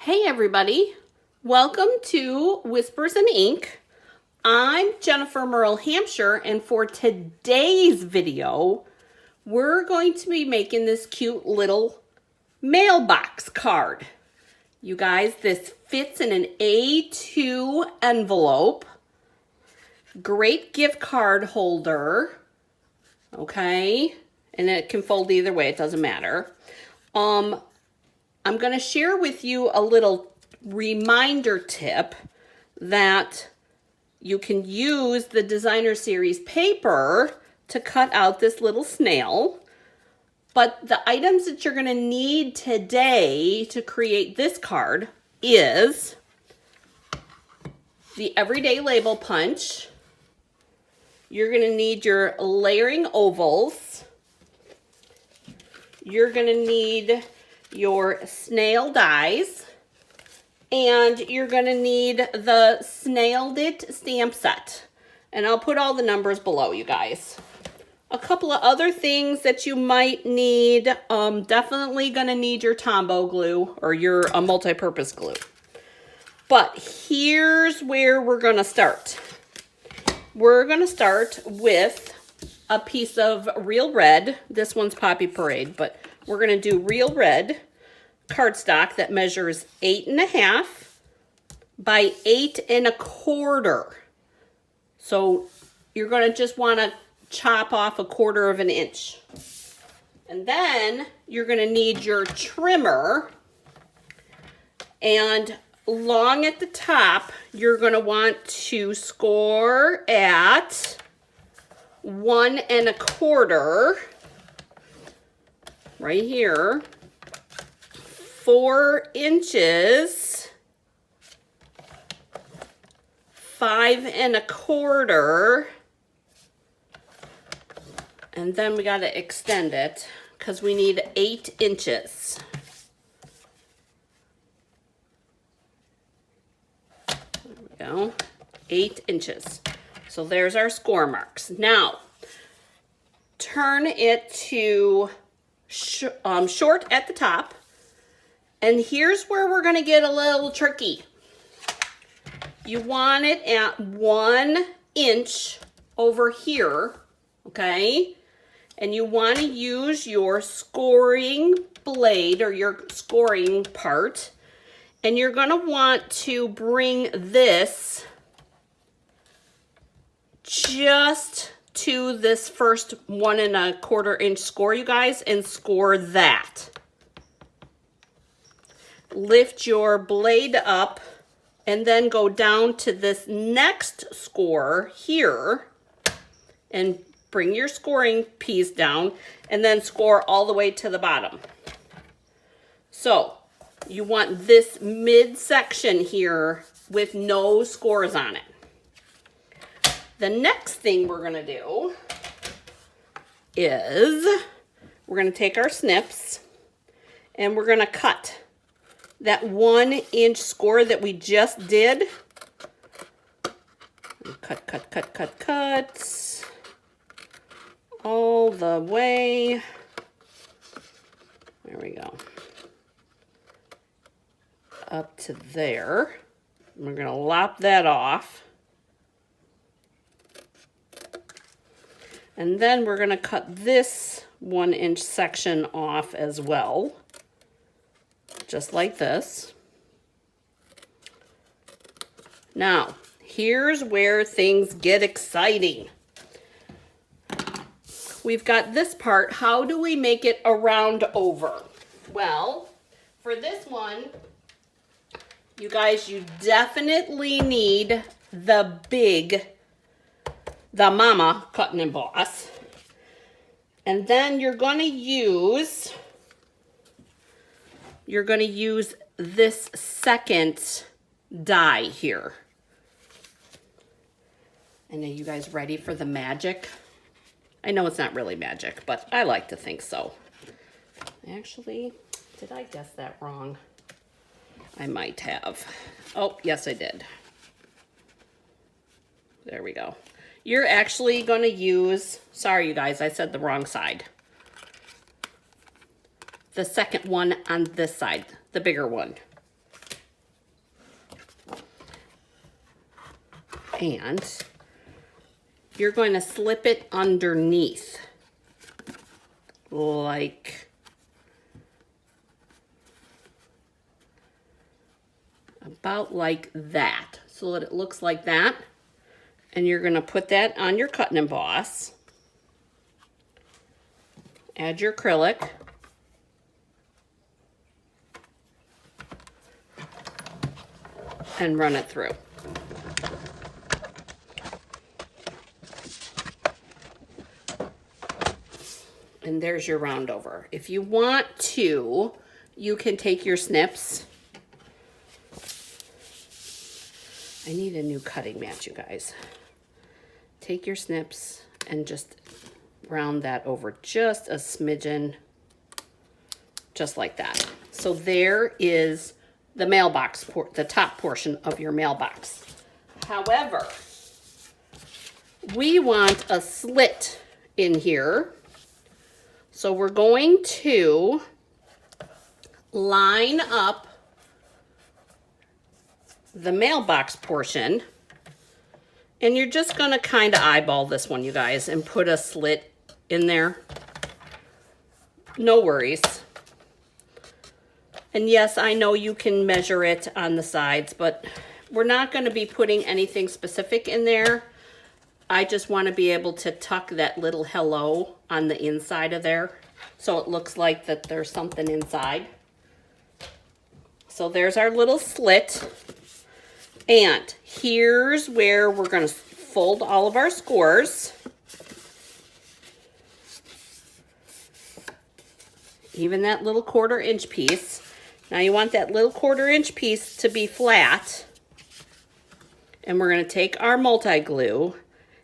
Hey everybody, welcome to Whispers and Ink. I'm Jennifer Merle Hampshire, and for today's video, we're going to be making this cute little mailbox card. You guys, this fits in an A2 envelope. Great gift card holder, okay? And it can fold either way, it doesn't matter. I'm going to share with you a little reminder tip that you can use the designer series paper to cut out this little snail. But the items that you're going to need today to create this card is the everyday label punch. You're going to need your layering ovals. You're going to need your snail dies, and you're going to need the Snailed It stamp set. And I'll put all the numbers below, you guys. A couple of other things that you might need, definitely going to need your Tombow glue or your multi-purpose glue. But here's where we're going to start. We're going to start with a piece of real red. This one's Poppy Parade, but we're going to do real red cardstock that measures 8.5 by 8.25. So you're going to just want to chop off 1/4 inch. And then you're going to need your trimmer, and along at the top, you're going to want to score at 1.25 right here, 4 inches, 5.25, and then we got to extend it because we need 8 inches. There we go, 8 inches. So there's our score marks. Now, turn it to short at the top. And here's where we're going to get a little tricky. You want it at 1 inch over here, okay? And you want to use your scoring blade or your scoring part. And you're going to want to bring this just to this first 1.25 inch score, you guys, and score that. Lift your blade up and then go down to this next score here and bring your scoring piece down and then score all the way to the bottom. So you want this midsection here with no scores on it. The next thing we're going to do is we're going to take our snips and we're going to cut that 1 inch score that we just did. Cut, cut, cut, cut, cut. All the way. There we go. Up to there. We're going to lop that off. And then we're going to cut this 1 inch section off as well. Just like this. Now, here's where things get exciting. We've got this part. How do we make it a round over? Well, for this one, you guys, you definitely need the Mama Cut and Emboss. And then you're going to use this second die here. And are you guys ready for the magic? I know it's not really magic, but I like to think so. Actually, did I guess that wrong? I might have. Oh, yes, I did. There we go. You're actually going to use, sorry you guys, I said the wrong side. The second one on this side, the bigger one. And you're going to slip it underneath, like about like that, so that it looks like that. And you're going to put that on your cut and emboss. Add your acrylic. And run it through. And there's your round over. If you want to, you can take your snips. I need a new cutting mat, you guys. Take your snips and just round that over just a smidgen, just like that. So there is the mailbox, the top portion of your mailbox. However, we want a slit in here. So we're going to line up the mailbox portion, and you're just gonna kind of eyeball this one, you guys, and put a slit in there. No worries. And yes, I know you can measure it on the sides, but we're not gonna be putting anything specific in there. I just want to be able to tuck that little hello on the inside of there, so it looks like that there's something inside. So there's our little slit. And here's where we're going to fold all of our scores. Even that little 1/4 inch piece. Now you want that little 1/4 inch piece to be flat. And we're going to take our multi-glue.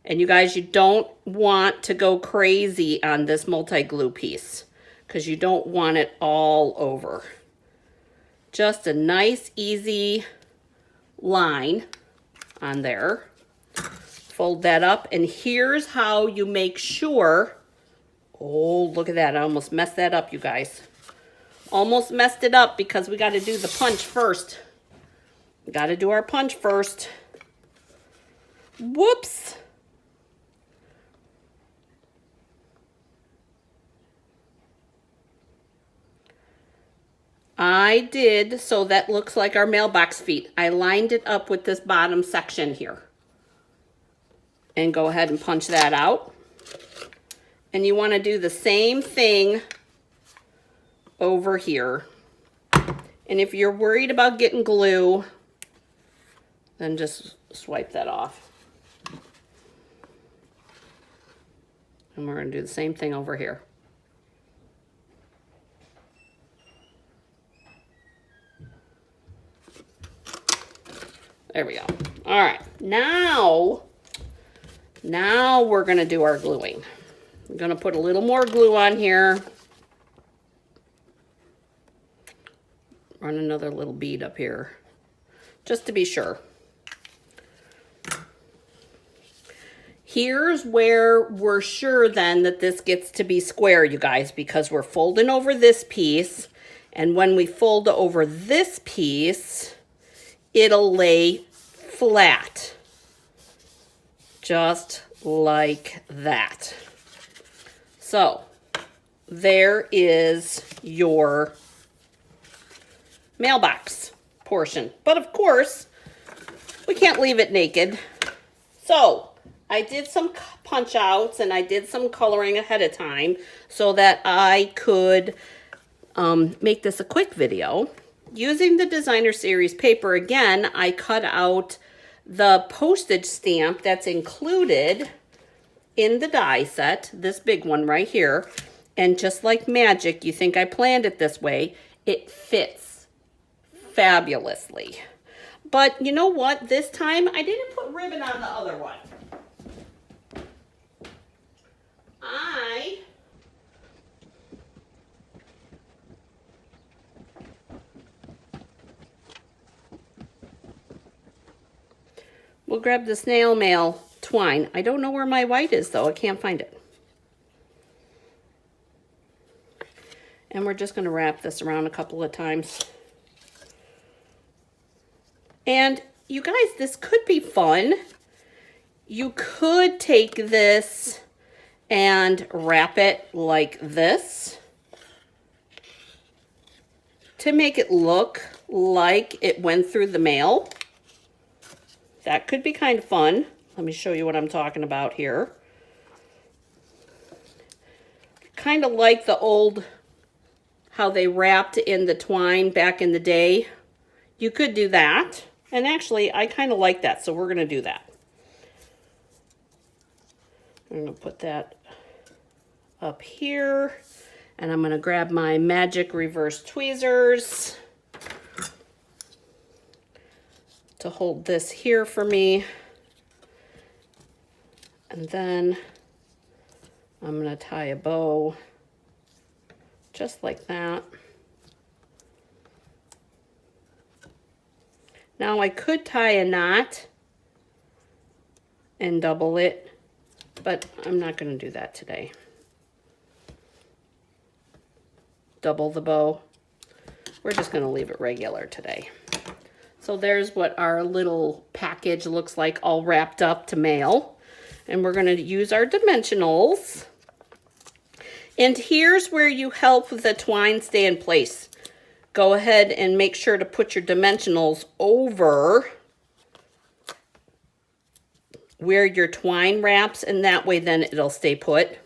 And you guys, you don't want to go crazy on this multi-glue piece, because you don't want it all over. Just a nice, easy line on there. Fold that up, and here's how you make sure. Oh, look at that. I almost messed that up, you guys. Almost messed it up because we got to do the punch first. We got to do our punch first. Whoops. I did, so that looks like our mailbox feet. I lined it up with this bottom section here. And go ahead and punch that out. And you want to do the same thing over here. And if you're worried about getting glue, then just swipe that off. And we're going to do the same thing over here. There we go. All right, now we're gonna do our gluing. I'm gonna put a little more glue on here. Run another little bead up here, just to be sure. Here's where we're sure then that this gets to be square, you guys, because we're folding over this piece, and when we fold over this piece, it'll lay flat, just like that. So there is your mailbox portion. But of course, we can't leave it naked. So I did some punch outs and I did some coloring ahead of time so that I could make this a quick video. Using the Designer Series paper again, I cut out the postage stamp that's included in the die set, this big one right here. And just like magic, you think I planned it this way, it fits fabulously. But you know what? This time I didn't put ribbon on the other one. We'll grab the snail mail twine. I don't know where my white is though. I can't find it. And we're just going to wrap this around a couple of times. And you guys, this could be fun You could take this and wrap it like this to make it look like it went through the mail. That could be kind of fun. Let me show you what I'm talking about here. Kind of like the old, how they wrapped in the twine back in the day. You could do that. And actually, I kind of like that, so we're going to do that. I'm going to put that up here. And I'm going to grab my magic reverse tweezers to hold this here for me. And then I'm going to tie a bow just like that. Now I could tie a knot and double it, but I'm not going to do that today. Double the bow. We're just going to leave it regular today. So there's what our little package looks like, all wrapped up to mail. And we're going to use our dimensionals. And here's where you help the twine stay in place. Go ahead and make sure to put your dimensionals over where your twine wraps, and that way then it'll stay put.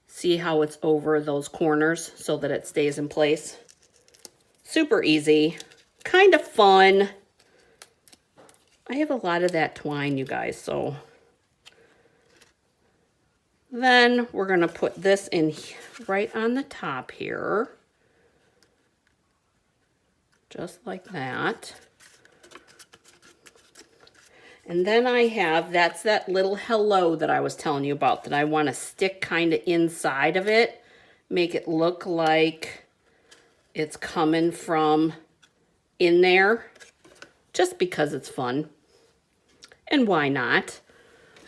See how it's over those corners so that it stays in place. Super easy, kind of fun. I have a lot of that twine, you guys, so. Then we're gonna put this in right on the top here. Just like that. And then I have, that's that little hello that I was telling you about that I want to stick kind of inside of it. Make it look like it's coming from in there. Just because it's fun. And why not?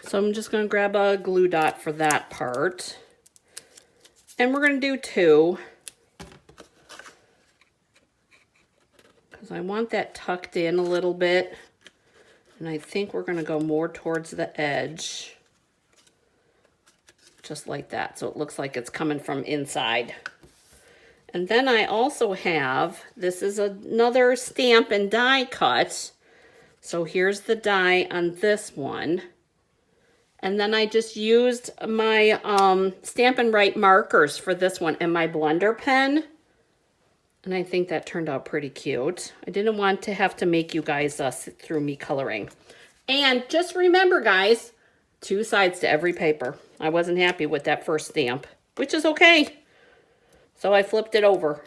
So I'm just going to grab a glue dot for that part. And we're going to do 2. Because I want that tucked in a little bit. And I think we're going to go more towards the edge. Just like that. So it looks like it's coming from inside. And then I also have, this is another stamp and die cut. So here's the die on this one. And then I just used my Stampin' Write markers for this one and my blender pen. And I think that turned out pretty cute. I didn't want to have to make you guys sit through me coloring. And just remember, guys, 2 sides to every paper. I wasn't happy with that first stamp, which is okay. So I flipped it over.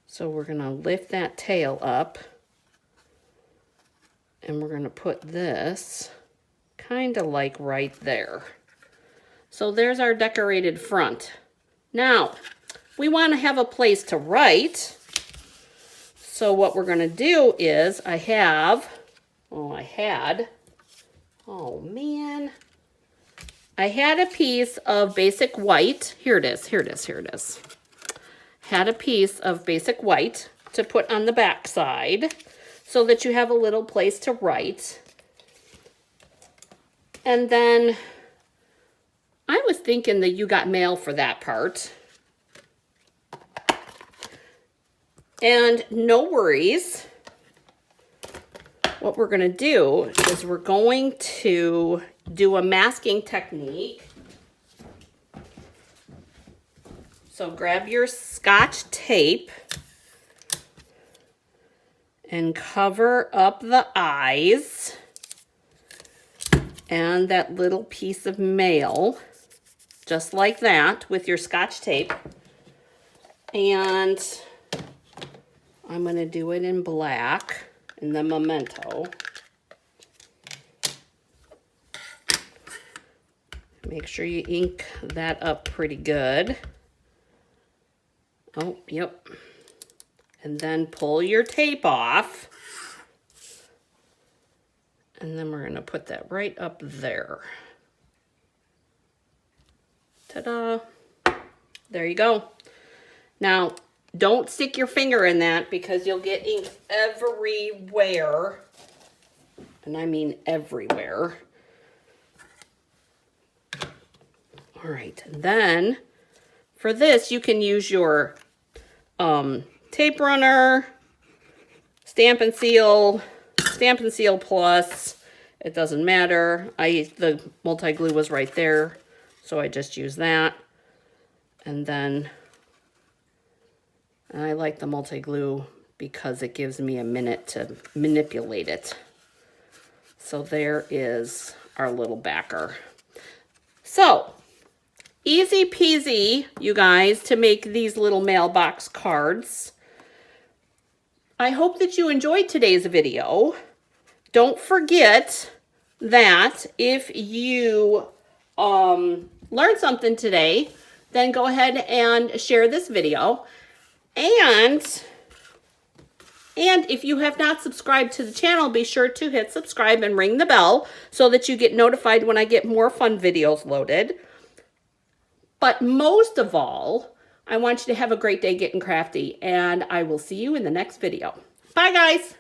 So we're going to lift that tail up. And we're going to put this kind of like right there. So there's our decorated front. Now, we want to have a place to write. So what we're going to do is I had a piece of basic white. Here it is. Had a piece of basic white to put on the back side so that you have a little place to write. And then I was thinking that you got mail for that part. And no worries. What we're going to do is we're going to do a masking technique. So grab your Scotch tape and cover up the eyes and that little piece of mail, just like that, with your Scotch tape. And I'm going to do it in black in the memento. Make sure you ink that up pretty good. Oh, yep. And then pull your tape off. And then we're going to put that right up there. Ta-da! There you go. Now, Don't stick your finger in that because you'll get ink everywhere. And I mean everywhere. All right, then for this, you can use your tape runner, Stampin' Seal Plus. It doesn't matter. The multi-glue was right there, so I just use that. And then I like the multi-glue because it gives me a minute to manipulate it. So there is our little backer. So, easy peasy, you guys, to make these little mailbox cards. I hope that you enjoyed today's video. Don't forget that if you learned something today, then go ahead and share this video. And if you have not subscribed to the channel, be sure to hit subscribe and ring the bell so that you get notified when I get more fun videos loaded. But most of all, I want you to have a great day getting crafty, and I will see you in the next video. Bye, guys.